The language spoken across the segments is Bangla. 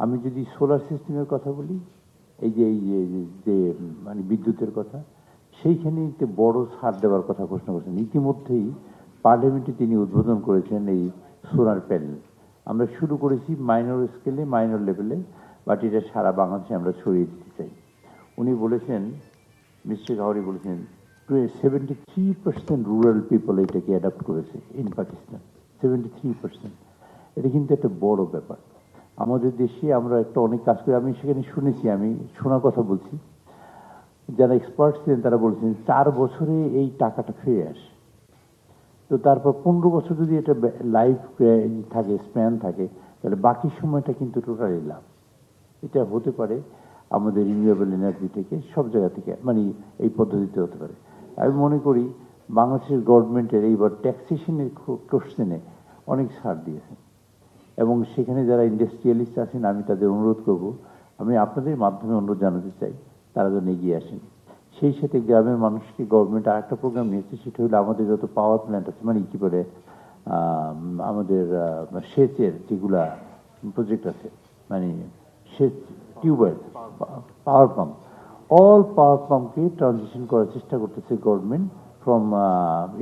আমি যদি সোলার সিস্টেমের কথা বলি, এই যে মানে বিদ্যুতের কথা, সেইখানে একটি বড় ছাড় দেওয়ার কথা ঘোষণা করেছেন। ইতিমধ্যেই পার্লামেন্টে তিনি উদ্বোধন করেছেন এই সোলার প্যানেল। আমরা শুরু করেছি মাইনর স্কেলে, মাইনর লেভেলে, বাট এটা সারা বাংলাদেশে আমরা ছড়িয়ে দিতে চাই। উনি বলেছেন, মিস্টার গাওয়ারি বলেছেন, 73% রুরাল পিপল এটাকে অ্যাডাপ্ট করেছে ইন পাকিস্তান। 73%। এটা কিন্তু একটা বড় ব্যাপার। আমাদের দেশে আমরা একটা অনেক কাজ করি। আমি সেখানে শুনেছি, আমি শোনার কথা বলছি, যারা এক্সপার্ট ছিলেন তারা বলছেন 4 বছরে এই টাকাটা ফিরে আসে। তো তারপর 15 বছর যদি এটা লাইফ থাকে, স্প্যান থাকে, তাহলে বাকি সময়টা কিন্তু টোটালি লাভ। এটা হতে পারে আমাদের রিনিউয়েবল এনার্জি থেকে, সব জায়গা থেকে, মানে এই পদ্ধতিতে হতে পারে। আমি মনে করি বাংলাদেশের গভর্নমেন্টের এইবার ট্যাক্সেশনের কোশ্চেনে অনেক ছাড় দিয়েছে, এবং সেখানে যারা ইন্ডাস্ট্রিয়ালিস্ট আছেন আমি তাদের অনুরোধ করব, আমি আপনাদের মাধ্যমে অনুরোধ জানাতে চাই তারা যেন এগিয়ে আসেন। সেই সাথে গ্রামের মানুষকে গভর্নমেন্ট আরেকটা প্রোগ্রাম নিয়েছে, সেটা হলো আমাদের যত পাওয়ার প্ল্যান্ট আছে, মানে কি বলে আমাদের সেচের যেগুলা প্রজেক্ট আছে, মানে সেচ, টিউবওয়েল, পাওয়ার পাম্প, অল পাওয়ার পাম্পকে ট্রানজিশন করার চেষ্টা করতেছে গভর্নমেন্ট, ফ্রম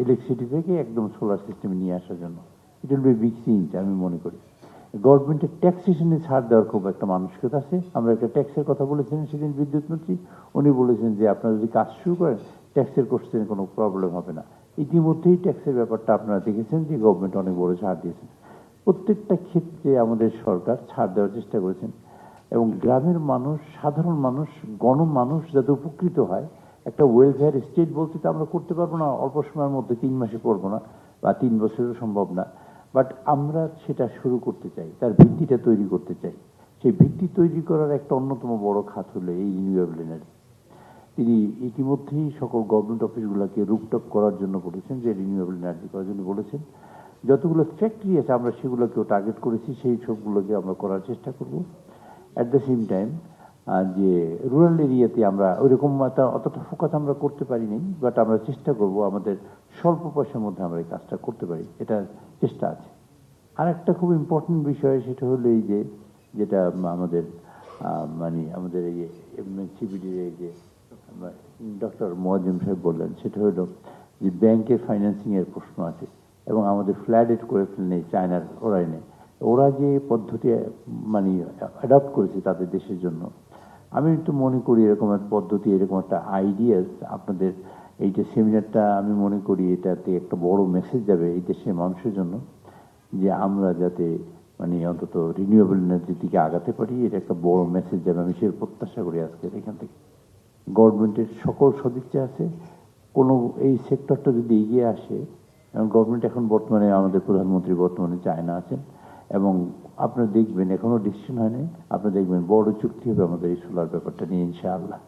ইলেকট্রিসিটি থেকে একদম সোলার সিস্টেমে নিয়ে আসার জন্য। It will be big change আমি মনে করি। গভর্নমেন্টের ট্যাক্সেশনে ছাড় দেওয়ার খুব একটা মানসিকতা আছে। আমরা একটা ট্যাক্সের কথা বলেছিলেন সেদিন বিদ্যুৎ মন্ত্রী, উনি বলেছেন যে আপনারা যদি কাজ শুরু করেন ট্যাক্সের কোশ্চেনে কোনো প্রবলেম হবে না। ইতিমধ্যেই ট্যাক্সের ব্যাপারটা আপনারা দেখেছেন যে গভর্নমেন্ট অনেক বড় ছাড় দিয়েছেন। প্রত্যেকটা ক্ষেত্রে আমাদের সরকার ছাড় দেওয়ার চেষ্টা করেছেন, এবং গ্রামের মানুষ, সাধারণ মানুষ, গণমানুষ যাতে উপকৃত হয়। একটা ওয়েলফেয়ার স্টেট বলতে তো আমরা করতে পারবো না অল্প সময়ের মধ্যে, 3 মাসে করবো না, বা 3 বছরেও সম্ভব না, বাট আমরা সেটা শুরু করতে চাই, তার ভিত্তিটা তৈরি করতে চাই। সেই ভিত্তি তৈরি করার একটা অন্যতম বড় খাত হলো এই রিনিউয়েবল এনার্জি। তিনি ইতিমধ্যেই সকল গভর্নমেন্ট অফিসগুলোকে রুপটপ করার জন্য বলেছেন, যে রিনিউয়েবল এনার্জি করার জন্য বলেছেন। যতগুলো ফ্যাক্টরি আছে আমরা সেগুলোকেও টার্গেট করেছি, সেই সবগুলোকে আমরা করার চেষ্টা করব। অ্যাট দ্য সেম টাইম যে রুরাল এরিয়াতে আমরা ওইরকম অতটা ফোকাস আমরা করতে পারিনি, বাট আমরা চেষ্টা করব আমাদের স্বল্প পয়সার মধ্যে আমরা এই কাজটা করতে পারি, এটা চেষ্টা আছে। আর একটা খুব ইম্পর্টেন্ট বিষয়, সেটা হলো এই যে যেটা আমাদের মানে আমাদের এই সিবিডির এই যে ডক্টর মোয়াজ্জেম সাহেব বললেন, সেটা হলো যে ব্যাংকের ফাইন্যান্সিংয়ের প্রশ্ন আছে, এবং আমাদের ফ্ল্যাট করে ফেলেন চায়নার ওরাই নেই, ওরা যে পদ্ধতি মানে অ্যাডপ্ট করেছে তাদের দেশের জন্য। আমি একটু মনে করি এরকম একটা পদ্ধতি, এরকম একটা আইডিয়াস আপনাদের এইটা সেমিনারটা, আমি মনে করি এটাতে একটা বড় মেসেজ যাবে এই দেশের মানুষের জন্য, যে আমরা যাতে মানে অন্তত রিনিউয়েবল এনার্জির দিকে আগাতে পারি। এটা একটা বড় মেসেজ যাবে, আমি সে প্রত্যাশা করি আজকের এখান থেকে। গভর্নমেন্টের সকল সদিচ্ছা আছে, কোনো এই সেক্টরটা যদি এগিয়ে আসে, এবং গভর্নমেন্ট এখন বর্তমানে, আমাদের প্রধানমন্ত্রী বর্তমানে চায়না আছেন, এবং আপনারা দেখবেন এখনো ডিসিশন হয়নি, আপনারা দেখবেন বড় চুক্তি হবে আমাদের এই সোলার ব্যাপারটা নিয়ে ইনশাআল্লাহ।